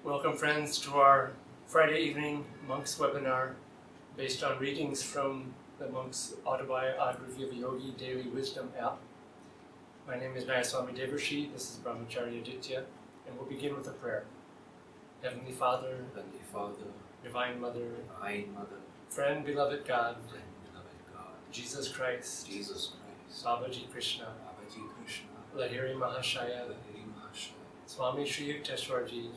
Welcome, friends, to our Friday evening monks webinar based on readings from the monks' Autobiography of Yogi Daily Wisdom app. My name is Nayaswami Devarshi, this is Brahmachari Aditya, and we'll begin with a prayer. Heavenly Father, Divine Mother, Friend, beloved God, Jesus Christ, Babaji Krishna, Lahiri Mahashaya, Swami Sri Yukteswarji,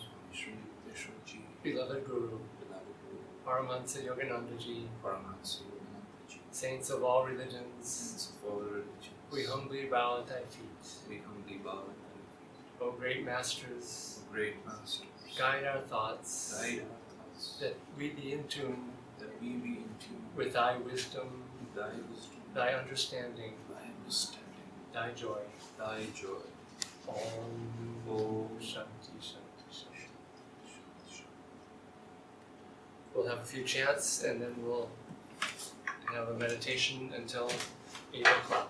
Beloved Guru, Paramahansa Yoganandaji, Saints of all religions, we humbly bow at thy feet. O great Masters, guide our thoughts, that we be in tune with thy wisdom, thy understanding, thy joy. Om Shanti Shanti Shanti. We'll have a few chants and then we'll have a meditation until 8 o'clock.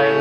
How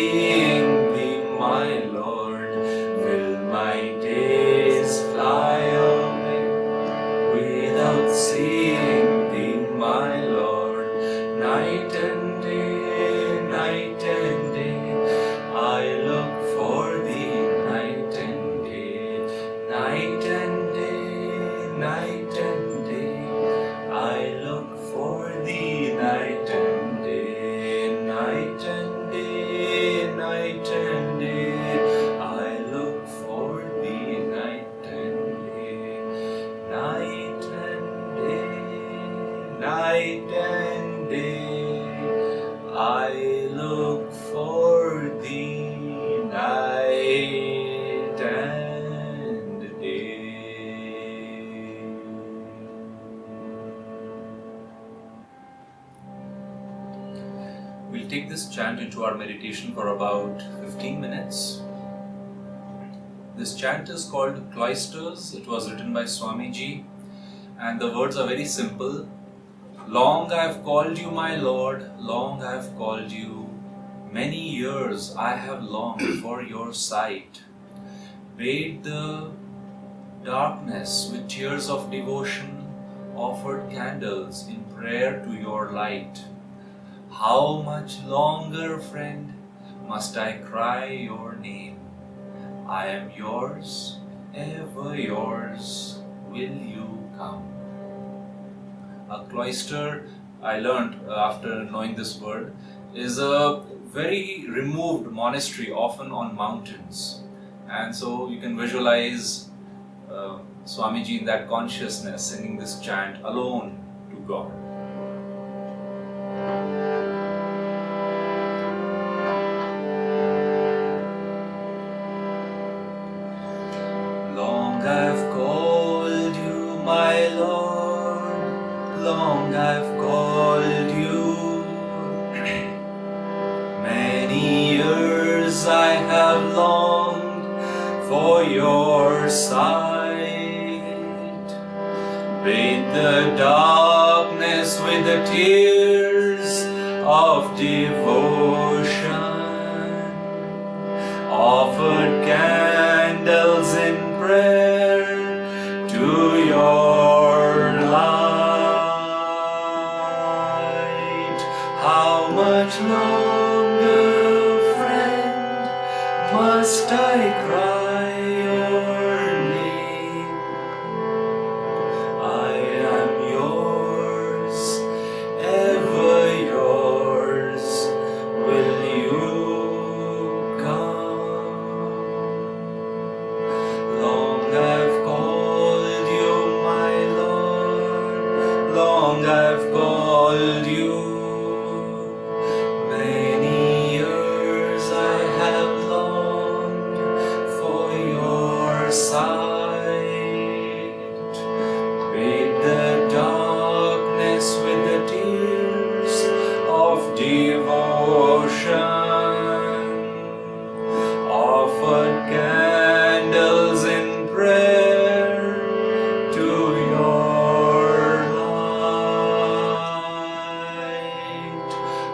seeing thee, my Lord, will my days fly away. Without seeing thee, my Lord, night and day, I look for thee, night and day, night and day, I look for thee, night and day, night and day, I look for thee, night and day, night and day, I look for thee, night and day. We'll take this chant into our meditation for about 15 minutes. This chant is called Cloisters. It was written by Swamiji, and the words are very simple. Long I have called you, my Lord, long I have called you. Many years I have longed for your sight. Bathed the darkness with tears of devotion, offered candles in prayer to your light. How much longer, friend, must I cry your name? I am yours, ever yours, will you come? A cloister, I learned after knowing this word, is a very removed monastery, often on mountains. And so you can visualize Swamiji in that consciousness singing this chant alone to God. Long I've called you, my Lord, long I've called you. Many years I have longed for your sight. Bathe the darkness with the tears of devotion. Offered candles in prayer to your light. How much longer, friend, must I cry your name? I am yours, ever yours, will you come? Long I've called you, my Lord, long I've called you. Many years I have longed for your sight. Bathe the darkness with the tears of devotion. Offered candles in prayer to your light.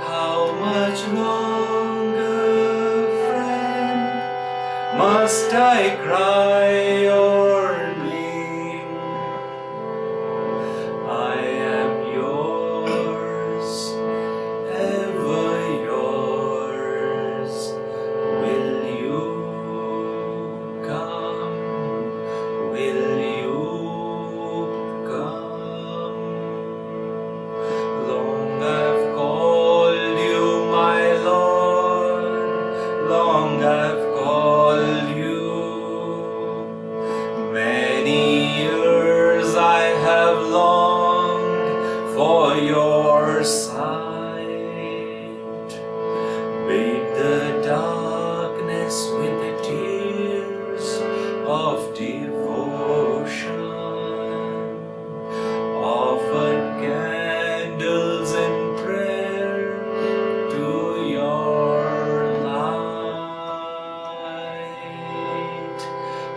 How much longer, friend, must I cry your name? I am yours, ever yours, will you come? Will you come? Long I've called you, my Lord, long I've called you. Many years I have longed for your sight. Bathe the darkness with the tears of devotion. Offered candles in prayer to your light.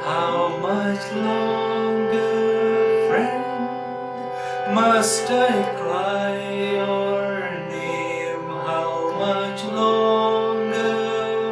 How much longer, friend, must I cry your name? How much longer,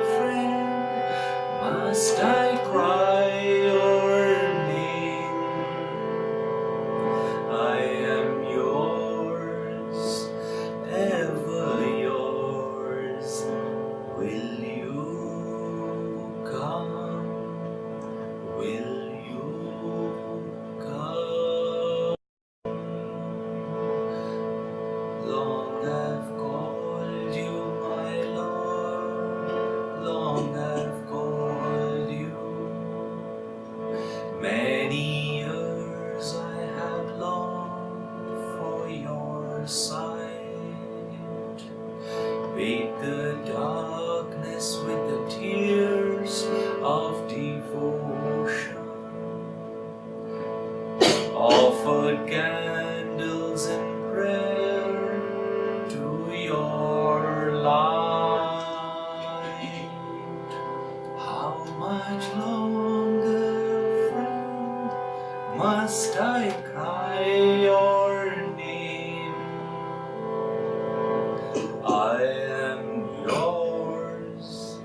much longer, friend, must I cry your name? I am yours,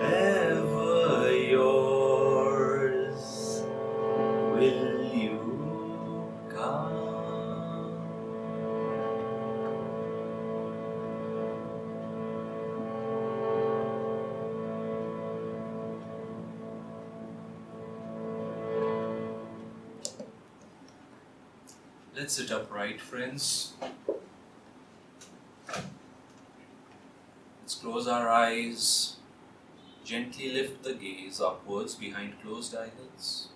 ever yours. Will you come? Let's sit upright, friends. Let's close our eyes. Gently lift the gaze upwards behind closed eyelids.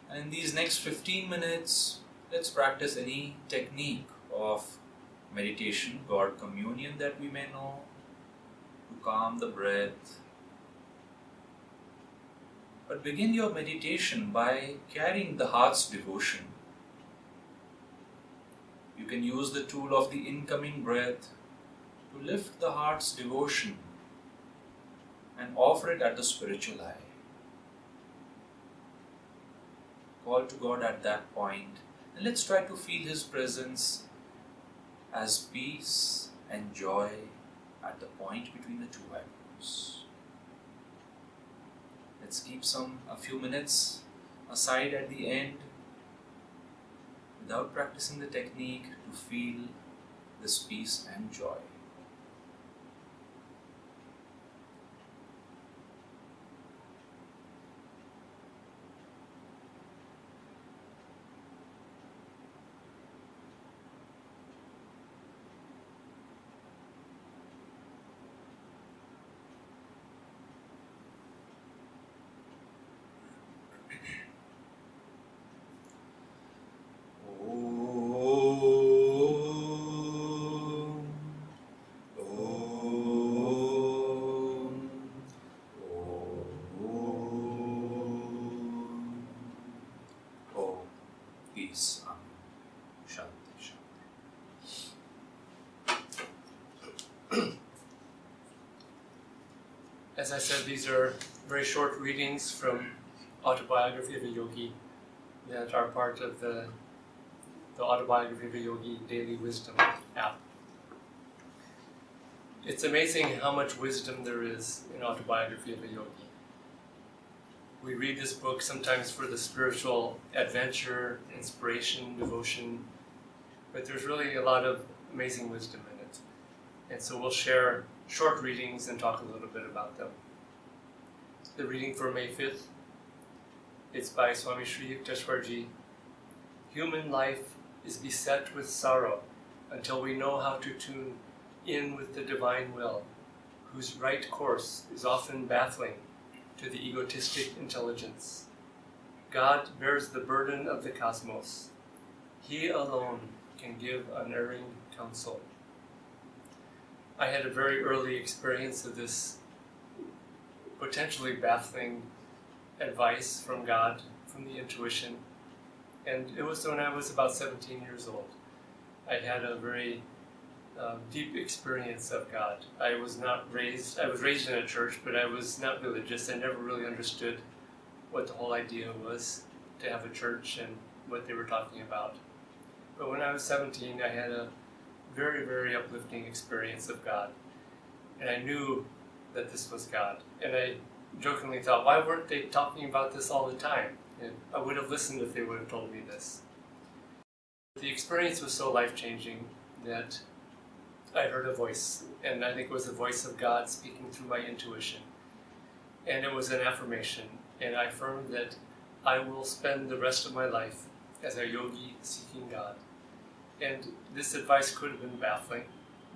And in these next 15 minutes, let's practice any technique of meditation, God communion that we may know, to calm the breath. But begin your meditation by carrying the heart's devotion. You can use the tool of the incoming breath to lift the heart's devotion and offer it at the spiritual eye. Call to God at that point, and let's try to feel His presence as peace and joy at the point between the two eyebrows. Let's keep a few minutes aside at the end without practicing the technique to feel this peace and joy. Peace. Shanti, Shanti. As I said, these are very short readings from Autobiography of a Yogi that are part of the Autobiography of a Yogi Daily Wisdom app. It's amazing how much wisdom there is in Autobiography of a Yogi. We read this book sometimes for the spiritual adventure, inspiration, devotion, but there's really a lot of amazing wisdom in it. And so we'll share short readings and talk a little bit about them. The reading for May 5th, it's by Swami Sri Yukteswarji. Human life is beset with sorrow until we know how to tune in with the divine will, whose right course is often baffling to the egotistic intelligence. God bears the burden of the cosmos. He alone can give unerring counsel. I had a very early experience of this potentially baffling advice from God, from the intuition, and it was when I was about 17 years old. I had a very deep experience of God. I was raised in a church, but I was not religious. I never really understood what the whole idea was to have a church and what they were talking about. But when I was 17, I had a very, very uplifting experience of God. And I knew that this was God. And I jokingly thought, why weren't they talking about this all the time? And I would have listened if they would have told me this. The experience was so life-changing that I heard a voice, and I think it was the voice of God speaking through my intuition. And it was an affirmation, and I affirmed that I will spend the rest of my life as a yogi seeking God. And this advice could have been baffling,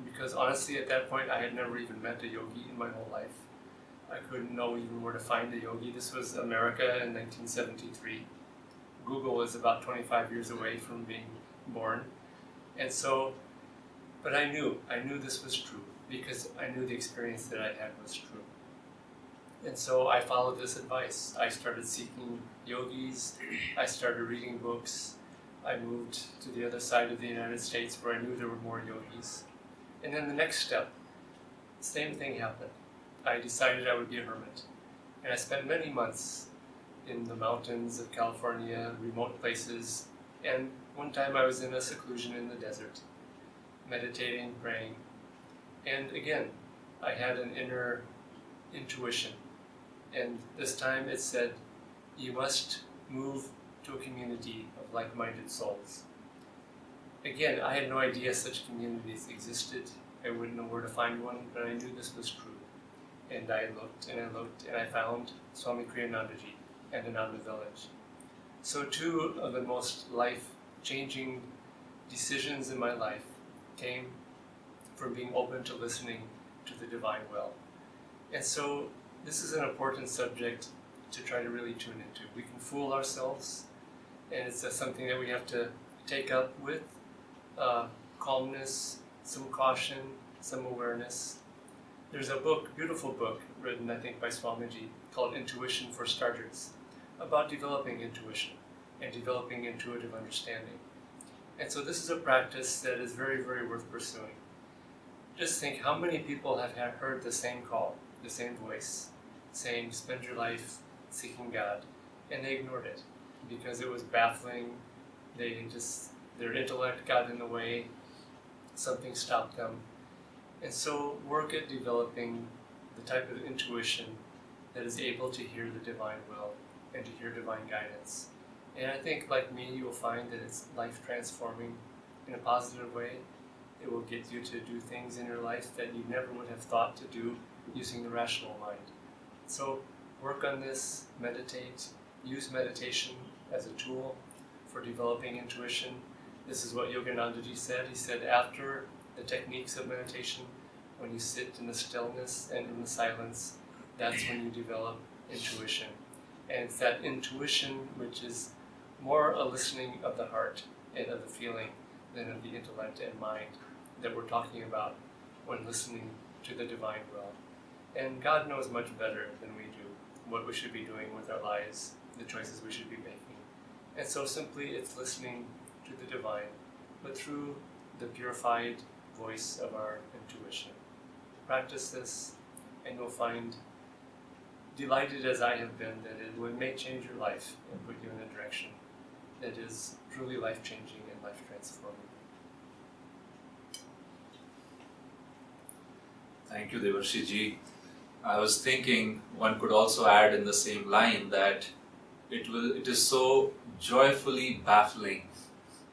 because honestly at that point I had never even met a yogi in my whole life. I couldn't know even where to find a yogi. This was America in 1973. Google was about 25 years away from being born. And so, but I knew this was true, because I knew the experience that I had was true. And so I followed this advice. I started seeking yogis, I started reading books, I moved to the other side of the United States where I knew there were more yogis. And then the next step, same thing happened. I decided I would be a hermit. And I spent many months in the mountains of California, remote places, and one time I was in a seclusion in the desert, meditating, praying, and again, I had an inner intuition, and this time it said, you must move to a community of like-minded souls. Again, I had no idea such communities existed. I wouldn't know where to find one, but I knew this was true. And I looked, and I found Swami Kriyanandaji and Ananda village. So two of the most life-changing decisions in my life came from being open to listening to the divine will. And so this is an important subject to try to really tune into. We can fool ourselves, and it's something that we have to take up with calmness, some caution, some awareness. There's a book, beautiful book, written I think by Swamiji, called Intuition for Starters, about developing intuition and developing intuitive understanding. And so this is a practice that is very, very worth pursuing. Just think how many people have heard the same call, the same voice, saying, spend your life seeking God, and they ignored it because it was baffling. Their intellect got in the way, something stopped them. And so work at developing the type of intuition that is able to hear the divine will and to hear divine guidance. And I think, like me, you will find that it's life transforming in a positive way. It will get you to do things in your life that you never would have thought to do using the rational mind. So work on this, meditate, use meditation as a tool for developing intuition. This is what Yoganandaji said. He said after the techniques of meditation, when you sit in the stillness and in the silence, that's when you develop intuition. And it's that intuition which is more a listening of the heart and of the feeling than of the intellect and mind that we're talking about when listening to the divine will. And God knows much better than we do what we should be doing with our lives, the choices we should be making. And so simply it's listening to the divine, but through the purified voice of our intuition. Practice this, and you'll find, delighted as I have been, that it may change your life and put you in a direction that is truly life-changing and life-transforming. Thank you, Devarshi ji. I was thinking one could also add in the same line that it is so joyfully baffling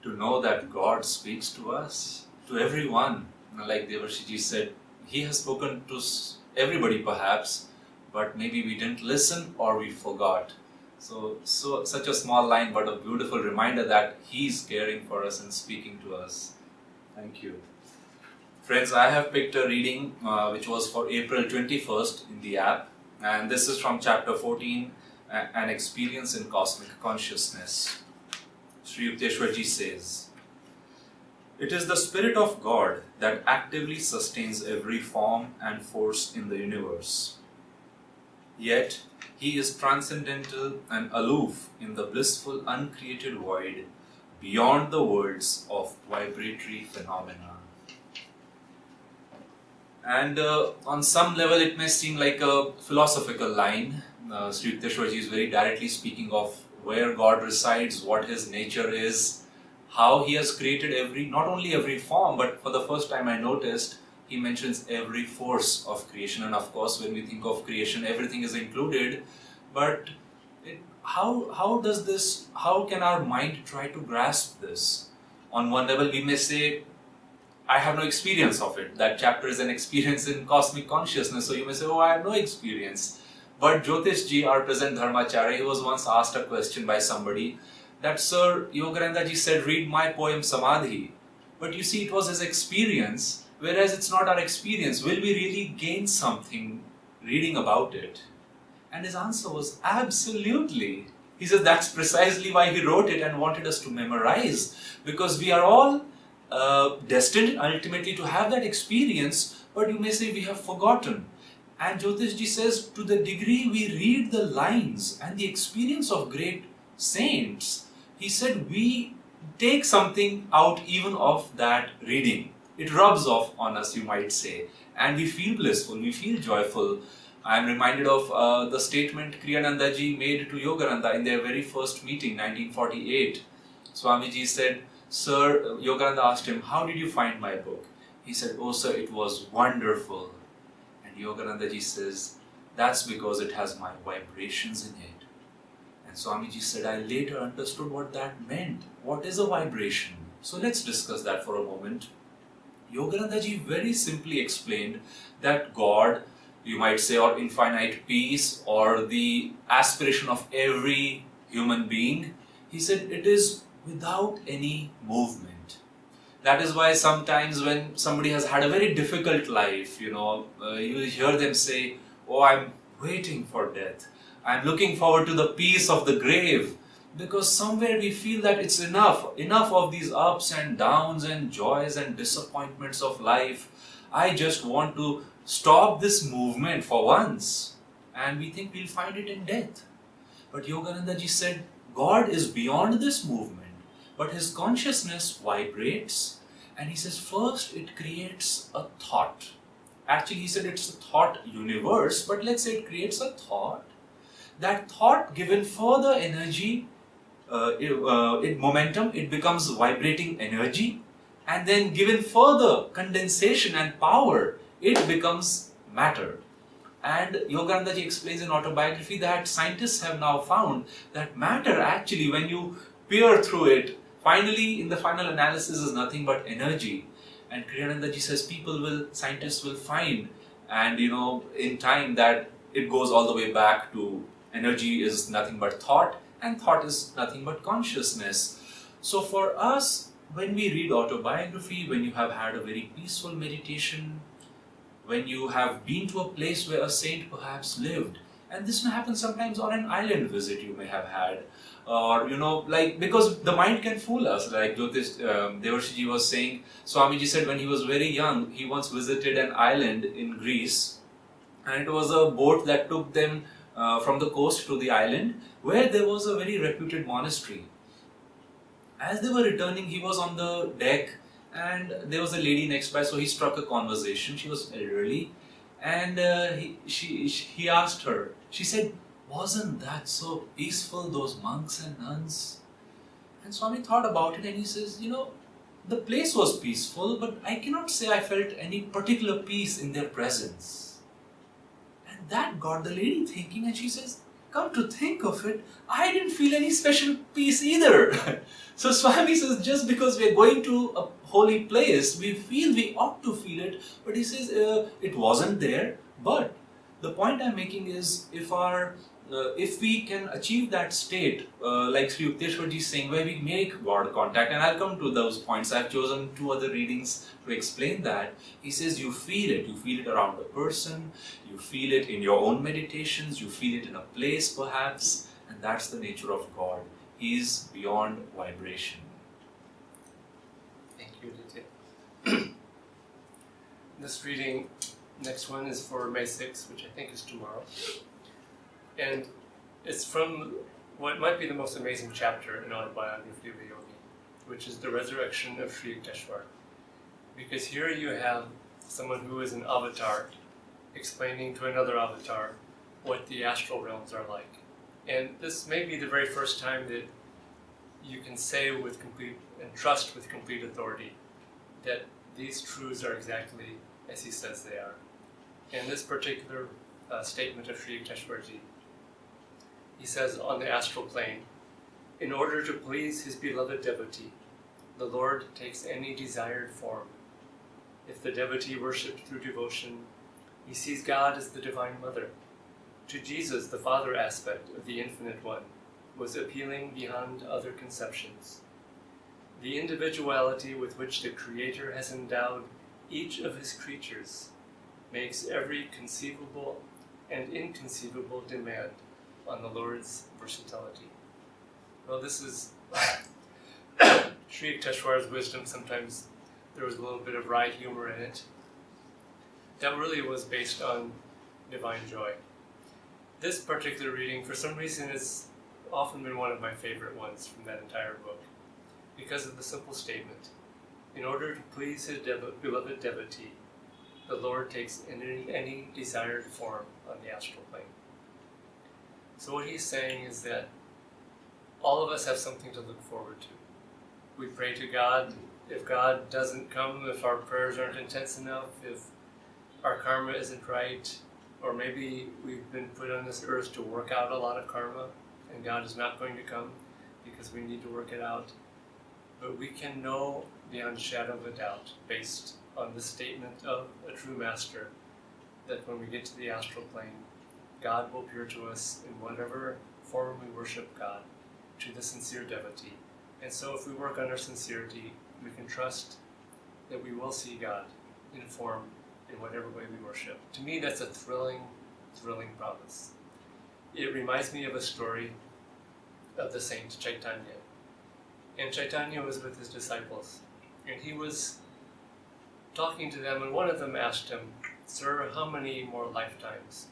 to know that God speaks to us, to everyone. Like Devarshi ji said, He has spoken to everybody perhaps, but maybe we didn't listen or we forgot. So such a small line, but a beautiful reminder that He's caring for us and speaking to us. Thank you. Friends, I have picked a reading which was for April 21st in the app, and this is from chapter 14, An Experience in Cosmic Consciousness. Sri Yukteswarji says, "It is the Spirit of God that actively sustains every form and force in the universe. Yet, He is transcendental and aloof in the blissful uncreated void beyond the worlds of vibratory phenomena." And on some level it may seem like a philosophical line. Sri Yukteswarji is very directly speaking of where God resides, what His nature is, how He has created not only every form, but for the first time I noticed He mentions every force of creation. And of course, when we think of creation, everything is included. But how can our mind try to grasp this? On one level, we may say, I have no experience of it. That chapter is an experience in cosmic consciousness. So you may say, oh, I have no experience. But Jyotish ji, our present Brahmachari, he was once asked a question by somebody that, Sir, Yogananda ji said, read my poem Samadhi. But you see, it was his experience, whereas it's not our experience. Will we really gain something reading about it? And his answer was, absolutely. He said that's precisely why he wrote it and wanted us to memorize. Because we are all destined ultimately to have that experience, but you may say we have forgotten. And Jyotish ji says, to the degree we read the lines and the experience of great saints, he said we take something out even of that reading. It rubs off on us, you might say, and we feel blissful, we feel joyful. I am reminded of the statement Kriyananda ji made to Yogananda in their very first meeting, 1948. Swamiji said, "Sir," Yogananda asked him, "How did you find my book?" He said, "Oh sir, it was wonderful." And Yogananda ji says, "That's because it has my vibrations in it." And Swamiji said, "I later understood what that meant. What is a vibration?" So let's discuss that for a moment. Yogananda ji very simply explained that God, you might say, or infinite peace, or the aspiration of every human being, he said it is without any movement. That is why sometimes when somebody has had a very difficult life, you hear them say, "Oh, I'm waiting for death. I'm looking forward to the peace of the grave." Because somewhere we feel that it's enough of these ups and downs and joys and disappointments of life. I just want to stop this movement for once. And we think we'll find it in death. But Yogananda ji said, God is beyond this movement, but his consciousness vibrates. And he says, first it creates a thought. Actually, he said it's a thought universe, but let's say it creates a thought. That thought, given further energy, momentum, it becomes vibrating energy, and then given further condensation and power, it becomes matter. And Yogananda ji explains in Autobiography that scientists have now found that matter, actually, when you peer through it, finally, in the final analysis, is nothing but energy. And Kriyananda ji says scientists will find, and in time, that it goes all the way back to energy is nothing but thought, and thought is nothing but consciousness. So for us, when we read Autobiography, when you have had a very peaceful meditation, when you have been to a place where a saint perhaps lived, and this may happen sometimes on an island visit you may have had, or because the mind can fool us, like Devarshi ji was saying. Swamiji said when he was very young, he once visited an island in Greece, and it was a boat that took them from the coast to the island, where there was a very reputed monastery. As they were returning, he was on the deck, and there was a lady next by, so he struck a conversation. She was elderly, and he asked her. She said, "Wasn't that so peaceful, those monks and nuns?" And Swami thought about it, and he says, the place was peaceful, but I cannot say I felt any particular peace in their presence. And that got the lady thinking, and she says, "Come to think of it, I didn't feel any special peace either." So Swami says, just because we are going to a holy place, we feel we ought to feel it, but he says it wasn't there. But the point I'm making is, if we can achieve that state, like Sri Yukteswar ji is saying, where we make God contact, and I'll come to those points. I've chosen 2 other readings to explain that. He says you feel it around a person, you feel it in your own meditations, you feel it in a place perhaps, and that's the nature of God. He is beyond vibration. Thank you, Aditya. This reading, next one, is for May 6th, which I think is tomorrow. And it's from what might be the most amazing chapter in Autobiography of a Yogi, which is the resurrection of Sri Yukteswar. Because here you have someone who is an avatar explaining to another avatar what the astral realms are like. And this may be the very first time that you can say with complete and trust with complete authority that these truths are exactly as he says they are. In this particular statement of Sri Yukteswarji, he says on the astral plane, in order to please his beloved devotee, the Lord takes any desired form. If the devotee worshipped through devotion, he sees God as the Divine Mother. To Jesus, the Father aspect of the Infinite One was appealing beyond other conceptions. The individuality with which the Creator has endowed each of his creatures makes every conceivable and inconceivable demand on the Lord's versatility. Well, this is Sri Yukteswar's wisdom. Sometimes there was a little bit of wry humor in it. That really was based on divine joy. This particular reading, for some reason, has often been one of my favorite ones from that entire book, because of the simple statement, in order to please his beloved devotee, the Lord takes any desired form. on the astral plane. So what he's saying is that all of us have something to look forward to. We pray to God. If God doesn't come, if our prayers aren't intense enough, if our karma isn't right, or maybe we've been put on this earth to work out a lot of karma, and God is not going to come because we need to work it out. But we can know beyond a shadow of a doubt, based on the statement of a true master, that when we get to the astral plane, God will appear to us in whatever form we worship God, to the sincere devotee. And so if we work on our sincerity, we can trust that we will see God in form in whatever way we worship. To me, that's a thrilling, thrilling promise. It reminds me of a story of the saint Chaitanya. And Chaitanya was with his disciples, and he was talking to them, and one of them asked him, "Sir, how many more lifetimes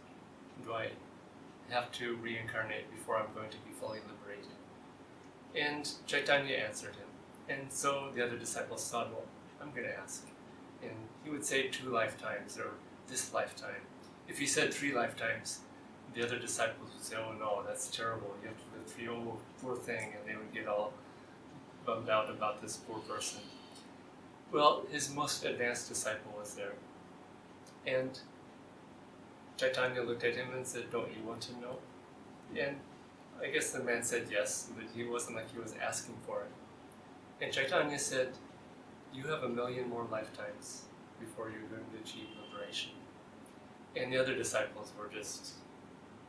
do I have to reincarnate before I'm going to be fully liberated?" And Chaitanya answered him. And so the other disciples thought, well, I'm going to ask. And he would say 2 lifetimes, or this lifetime. If he said 3 lifetimes, the other disciples would say, oh no, that's terrible, you have to live 3, oh, poor thing, and they would get all bummed out about this poor person. Well, his most advanced disciple was there. And Chaitanya looked at him and said, don't you want to know? And I guess the man said yes, but he wasn't like he was asking for it. And Chaitanya said, you have 1,000,000 more lifetimes before you're going to achieve liberation. And the other disciples were just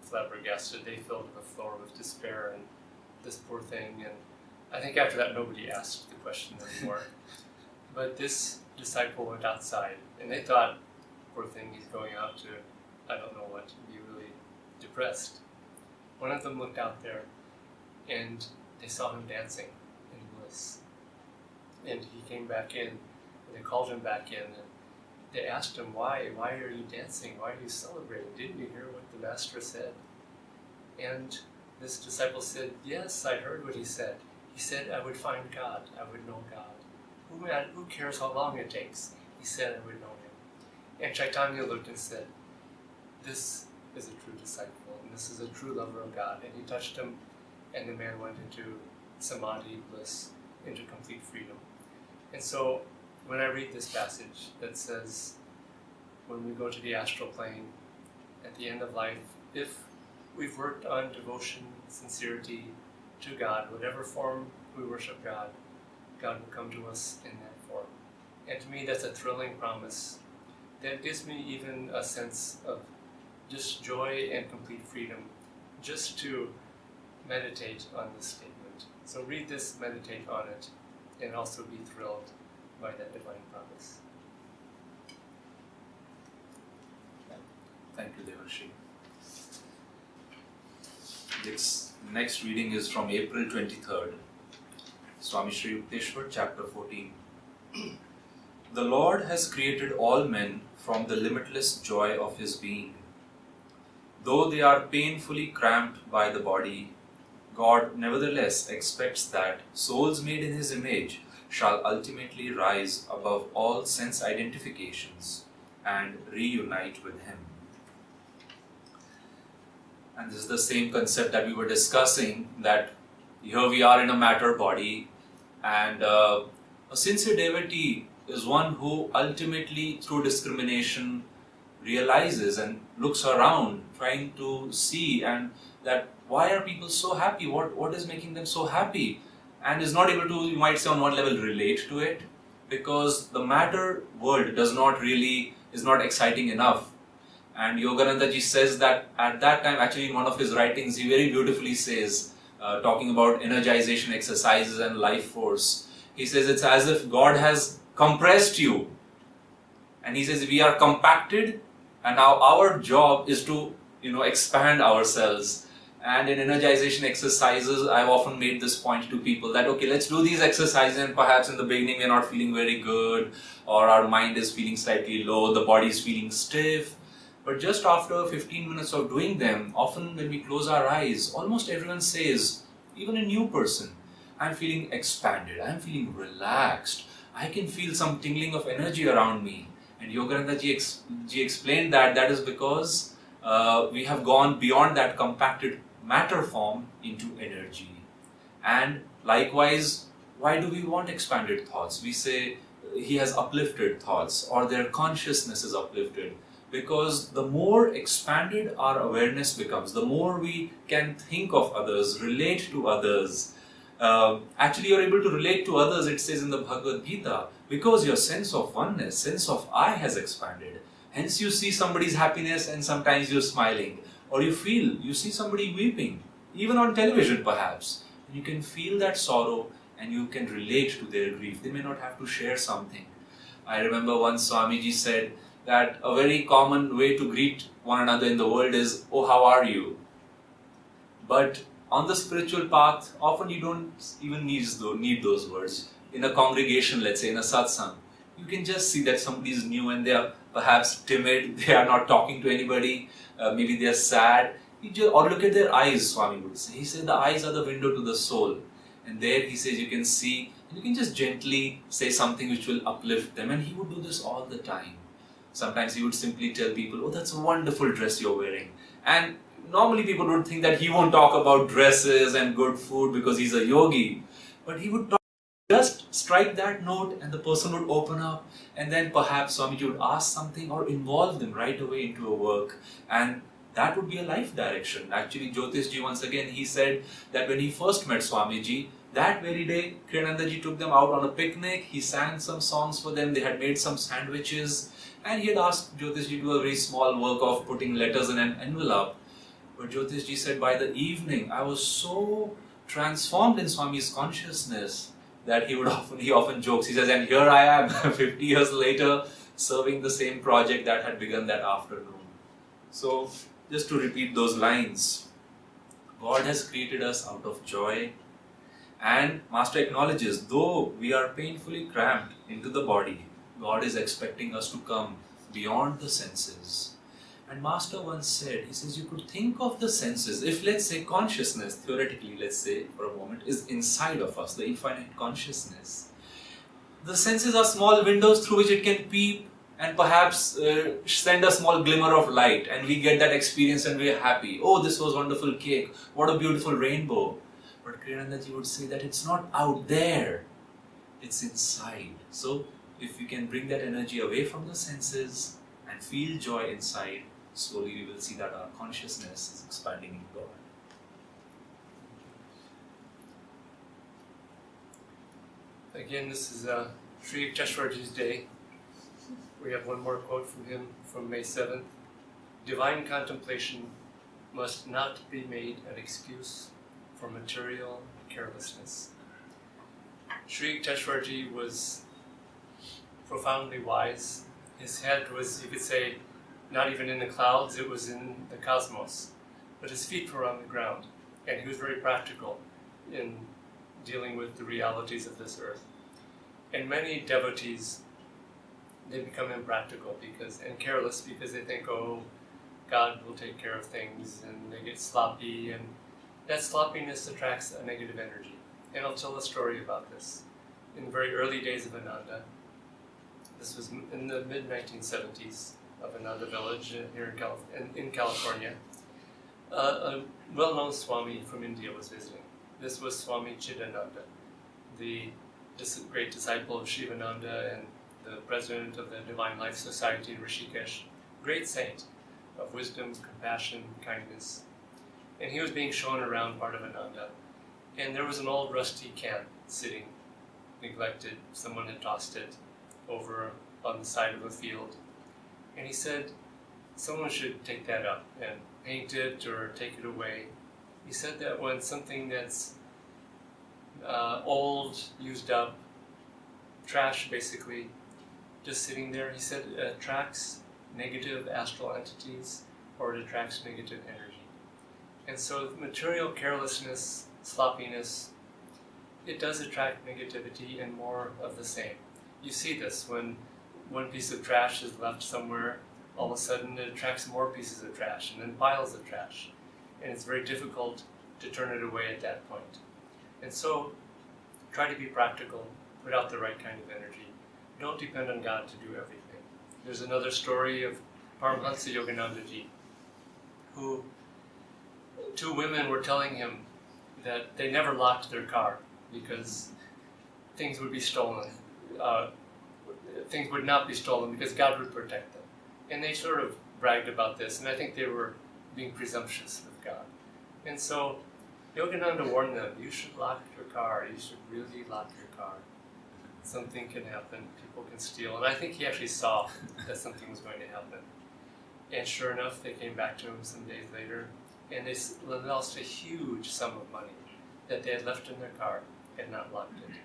flabbergasted. They filled the floor with despair and this poor thing. And I think after that, nobody asked the question anymore. But this disciple went outside, and they thought, poor thing, he's going out to, I don't know what, be really depressed. One of them looked out there, and they saw him dancing in bliss. And he came back in, and they called him back in, and they asked him, why are you dancing? Why are you celebrating? Didn't you hear what the master said? And this disciple said, yes, I heard what he said. He said, I would find God, I would know God. Who cares how long it takes? He said, I would know him. And Chaitanya looked and said, this is a true disciple, and this is a true lover of God. And he touched him, and the man went into samadhi, bliss, into complete freedom. And so, when I read this passage that says, when we go to the astral plane, at the end of life, if we've worked on devotion, sincerity to God, whatever form we worship God, God will come to us in that form. And to me, that's a thrilling promise that gives me even a sense of just joy and complete freedom just to meditate on this statement. So read this, meditate on it, and also be thrilled by that divine promise. Thank you, Devarshi. This next reading is from April 23rd, Swami Sri Yukteswar, chapter 14. The Lord has created all men from the limitless joy of His being. Though they are painfully cramped by the body, God nevertheless expects that souls made in His image shall ultimately rise above all sense identifications and reunite with Him. And this is the same concept that we were discussing, that here we are in a matter body, and a sincere devotee is one who ultimately, through discrimination, realizes and looks around, trying to see and that why are people so happy? What is making them so happy? And is not able to, you might say on one level, relate to it, because the matter world is not exciting enough. And Yogananda ji says that at that time, actually in one of his writings, he very beautifully says, talking about energization exercises and life force, he says it's as if God has compressed you. And he says we are compacted, and now our job is to expand ourselves. And in energization exercises, I've often made this point to people that, okay, let's do these exercises, and perhaps in the beginning we're not feeling very good, or our mind is feeling slightly low, the body is feeling stiff. But just after 15 minutes of doing them, often when we close our eyes, almost everyone says, even a new person, I'm feeling expanded, I'm feeling relaxed, I can feel some tingling of energy around me. And Yogananda ji explained that is because we have gone beyond that compacted matter form into energy. And likewise, why do we want expanded thoughts? We say he has uplifted thoughts, or their consciousness is uplifted, because the more expanded our awareness becomes, the more we can think of others, relate to others. Actually, you're able to relate to others, it says in the Bhagavad Gita, because your sense of oneness, sense of I has expanded. Hence you see somebody's happiness and sometimes you're smiling. Or you see somebody weeping, even on television perhaps. You can feel that sorrow and you can relate to their grief. They may not have to share something. I remember once Swamiji said that a very common way to greet one another in the world is, "Oh, how are you?" But on the spiritual path, often you don't even need those words. In a congregation, let's say in a satsang, you can just see that somebody is new and they are perhaps timid, they are not talking to anybody, maybe they are sad. Or look at their eyes, Swami would say. He said the eyes are the window to the soul. And there he says you can see, and you can just gently say something which will uplift them. And he would do this all the time. Sometimes he would simply tell people, "Oh, that's a wonderful dress you're wearing." And normally people would think that he won't talk about dresses and good food because he's a yogi. But he would just strike that note and the person would open up, and then perhaps Swamiji would ask something or involve them right away into a work. And that would be a life direction. Actually, Jyotishji, once again, he said that when he first met Swamiji, that very day, Kriyanandaji took them out on a picnic, he sang some songs for them, they had made some sandwiches, and he had asked Jyotishji to do a very small work of putting letters in an envelope. But Jyotishji said, by the evening, I was so transformed in Swami's consciousness that he often jokes, he says, and here I am, 50 years later, serving the same project that had begun that afternoon. So, just to repeat those lines, God has created us out of joy, and Master acknowledges, though we are painfully cramped into the body, God is expecting us to come beyond the senses. And Master once said, he says, you could think of the senses, if let's say consciousness, theoretically let's say for a moment, is inside of us, the infinite consciousness. The senses are small windows through which it can peep and perhaps send a small glimmer of light, and we get that experience and we are happy. Oh, this was wonderful cake, what a beautiful rainbow. But Kriyanandaji would say that it's not out there, it's inside. So if we can bring that energy away from the senses and feel joy inside, slowly we will see that our consciousness is expanding in God. Again, this is Sri Yukteswarji's day. We have one more quote from him from May 7th. Divine contemplation must not be made an excuse for material carelessness. Sri Yukteswarji was profoundly wise. His head was, you could say, not even in the clouds, it was in the cosmos. But his feet were on the ground, and he was very practical in dealing with the realities of this earth. And many devotees, they become impractical and careless because they think, oh, God will take care of things, and they get sloppy, and that sloppiness attracts a negative energy. And I'll tell a story about this. In the very early days of Ananda, this was in the mid-1970s of Ananda village here in California, a well-known Swami from India was visiting. This was Swami Chidananda, the great disciple of Shivananda and the president of the Divine Life Society in Rishikesh, great saint of wisdom, compassion, kindness. And he was being shown around part of Ananda. And there was an old rusty can sitting, neglected. Someone had tossed it over on the side of a field. And he said, someone should take that up and paint it or take it away. He said that when something that's old, used up, trash basically, just sitting there, he said it attracts negative astral entities or it attracts negative energy. And so material carelessness, sloppiness, it does attract negativity and more of the same. You see this when one piece of trash is left somewhere, all of a sudden it attracts more pieces of trash and then piles of trash. And it's very difficult to turn it away at that point. And so try to be practical, put out the right kind of energy. Don't depend on God to do everything. There's another story of Paramahansa Yoganandaji. who two women were telling him that they never locked their car because things would be stolen. Things would not be stolen because God would protect them. And they sort of bragged about this, and I think they were being presumptuous with God. And so Yogananda warned them, you should lock your car, you should really lock your car. Something can happen, people can steal. And I think he actually saw that something was going to happen. And sure enough, they came back to him some days later, and they lost a huge sum of money that they had left in their car and not locked it.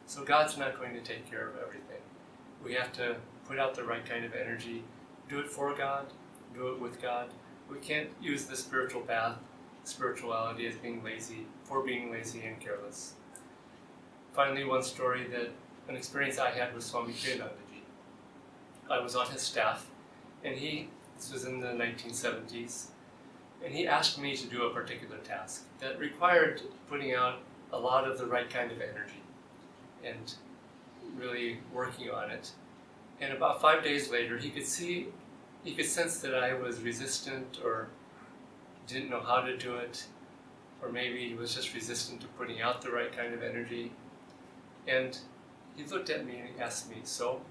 So God's not going to take care of everything. We have to put out the right kind of energy, do it for God, do it with God. We can't use the spiritual path, spirituality as being lazy, for being lazy and careless. Finally, one story an experience I had with Swami Anandaji. I was on his staff, and this was in the 1970s, and he asked me to do a particular task that required putting out a lot of the right kind of energy and really working on it. And about 5 days later, he could sense that I was resistant or didn't know how to do it, or maybe he was just resistant to putting out the right kind of energy. And he looked at me and he asked me, so,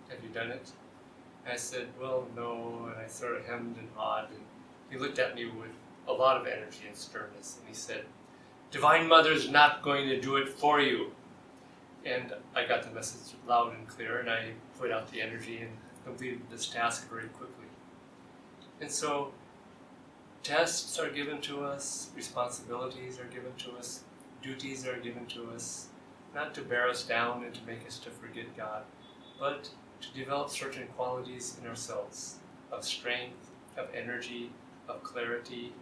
have you done it? And I said, well, no, and I sort of hemmed and hawed, and he looked at me with a lot of energy and sternness, and he said, Divine Mother's not going to do it for you. And I got the message loud and clear, and I put out the energy and completed this task very quickly. And so, tests are given to us, responsibilities are given to us, duties are given to us, not to bear us down and to make us to forget God, but to develop certain qualities in ourselves of strength, of energy, of clarity,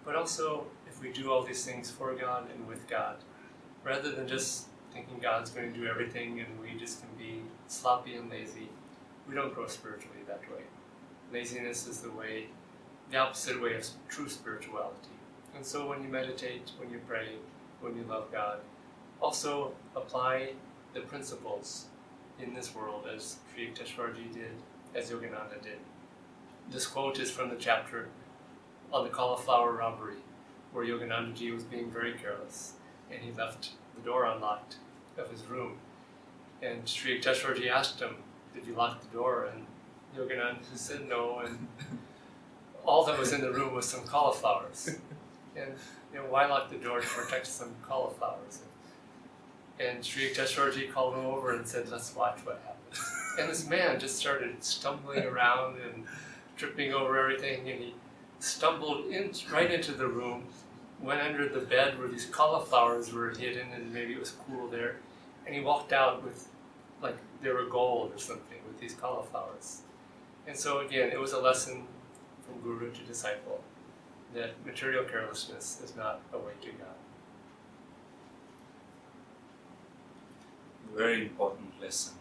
but also if we do all these things for God and with God, rather than just thinking God's going to do everything and we just can be sloppy and lazy, we don't grow spiritually that way. Laziness is the opposite way of true spirituality. And so when you meditate, when you pray, when you love God, also apply the principles in this world as Sri Yukteswarji did, as Yogananda did. This quote is from the chapter on the cauliflower robbery, where Yoganandaji was being very careless, and he left the door unlocked of his room. And Sri Yukteswarji asked him, did you lock the door? And Yogananda said no, and all that was in the room was some cauliflowers. And why lock the door to protect some cauliflowers? And Sri Yukteswarji called him over and said, let's watch what happens. And this man just started stumbling around and tripping over everything, and he stumbled right into the room, went under the bed where these cauliflowers were hidden, and maybe it was cool there, and he walked out with, like they were gold or something, with these cauliflowers. And so again, it was a lesson from guru to disciple, that material carelessness is not a way to God. Very important lesson.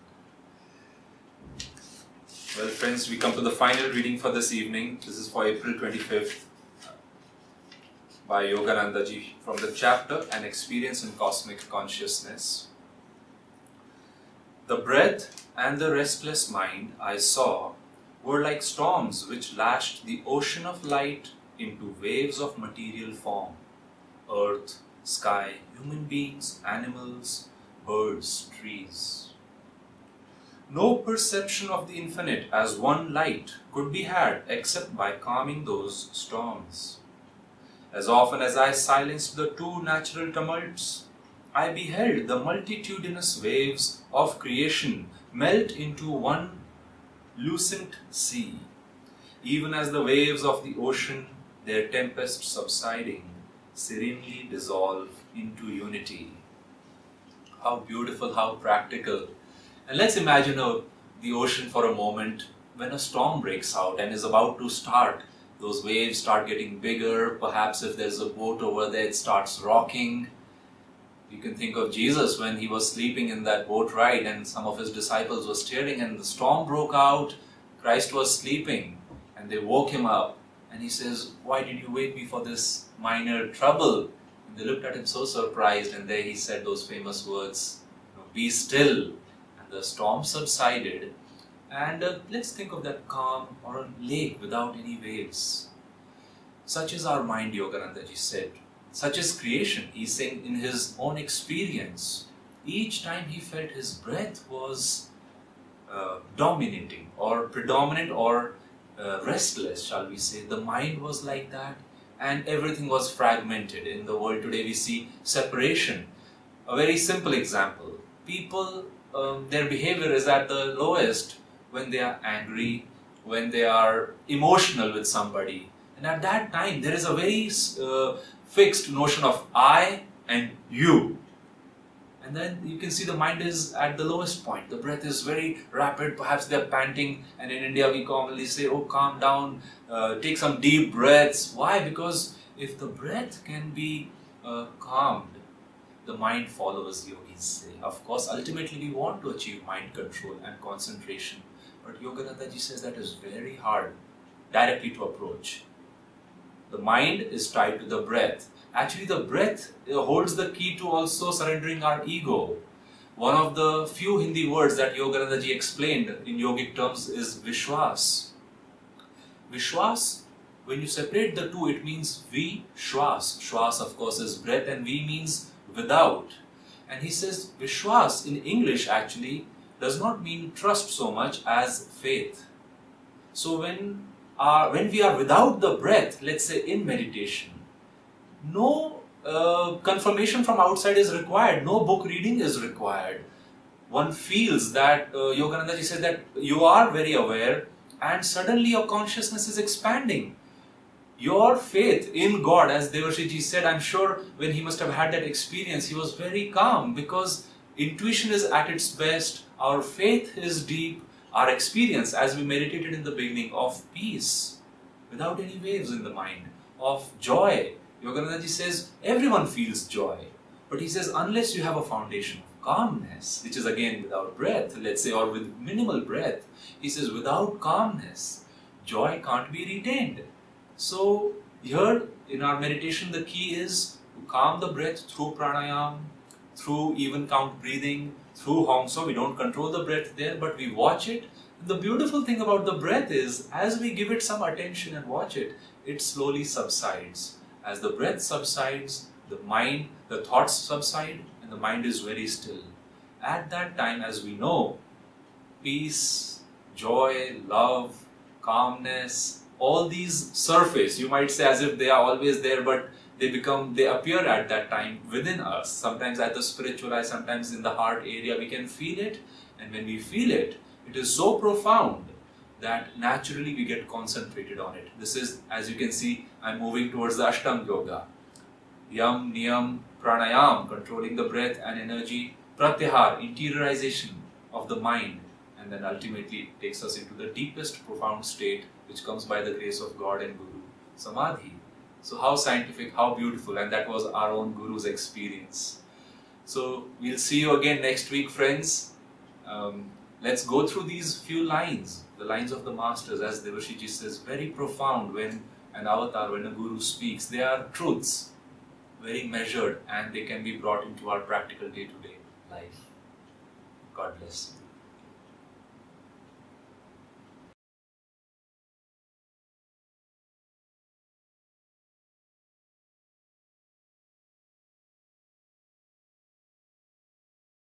Well, friends, we come to the final reading for this evening. This is for April 25th by Yogananda ji from the chapter An Experience in Cosmic Consciousness. The breath and the restless mind I saw were like storms which lashed the ocean of light into waves of material form. Earth, sky, human beings, animals, birds, trees. No perception of the infinite as one light could be had except by calming those storms. As often as I silenced the two natural tumults, I beheld the multitudinous waves of creation melt into one lucent sea, even as the waves of the ocean, their tempest subsiding, serenely dissolve into unity. How beautiful, how practical. And let's imagine the ocean for a moment when a storm breaks out and is about to start. Those waves start getting bigger. Perhaps if there's a boat over there, it starts rocking. You can think of Jesus when he was sleeping in that boat ride and some of his disciples were steering and the storm broke out. Christ was sleeping and they woke him up. And he says, why did you wake me for this minor trouble? And they looked at him so surprised, and there he said those famous words, be still. And the storm subsided. And let's think of that calm or a lake without any waves. Such is our mind, Yogananda ji said. Such is creation. He's saying in his own experience, each time he felt his breath was dominating or predominant or restless, shall we say. The mind was like that, and everything was fragmented. In the world today we see separation. A very simple example. People, their behavior is at the lowest when they are angry, when they are emotional with somebody. And at that time there is a very fixed notion of I and you. And then you can see the mind is at the lowest point. The breath is very rapid, perhaps they are panting, and in India we commonly say, oh, calm down, take some deep breaths. Why? Because if the breath can be calmed, the mind follows, yogis say. Of course, ultimately we want to achieve mind control and concentration. But Yogananda ji says that is very hard directly to approach. The mind is tied to the breath. Actually, the breath holds the key to also surrendering our ego. One of the few Hindi words that Yogananda ji explained in yogic terms is Vishwas. Vishwas, when you separate the two, it means Vi-shwas. Shwas, of course, is breath, and Vi means without. And he says Vishwas in English actually does not mean trust so much as faith. So when we are without the breath, let's say in meditation, no confirmation from outside is required, no book reading is required. One feels that, Yogananda ji says that you are very aware and suddenly your consciousness is expanding. Your faith in God, as Devarshi ji said, I'm sure when he must have had that experience, he was very calm because intuition is at its best, our faith is deep, our experience, as we meditated in the beginning, of peace, without any waves in the mind, of joy. Yogananda ji says everyone feels joy, but he says unless you have a foundation of calmness, which is again without breath, let's say, or with minimal breath, he says without calmness, joy can't be retained. So here in our meditation, the key is to calm the breath through pranayam, through even count breathing, through hongso. We don't control the breath there, but we watch it. The beautiful thing about the breath is, as we give it some attention and watch it, it slowly subsides. As the breath subsides, the mind, the thoughts subside, and the mind is very still. At that time, as we know, peace, joy, love, calmness, all these surface, you might say as if they are always there, but they appear at that time within us. Sometimes at the spiritual eye, sometimes in the heart area, we can feel it. And when we feel it, it is so profound that naturally we get concentrated on it. This is, as you can see, I'm moving towards the Ashtanga Yoga. Yam, Niyam, Pranayam, controlling the breath and energy. Pratyahar, interiorization of the mind. And then ultimately it takes us into the deepest profound state, which comes by the grace of God and Guru, Samadhi. So how scientific, how beautiful, and that was our own Guru's experience. So we'll see you again next week, friends. Let's go through these few lines, the lines of the masters, as Devarshi ji says, very profound when an avatar, when a Guru speaks. They are truths, very measured, and they can be brought into our practical day-to-day life. God bless.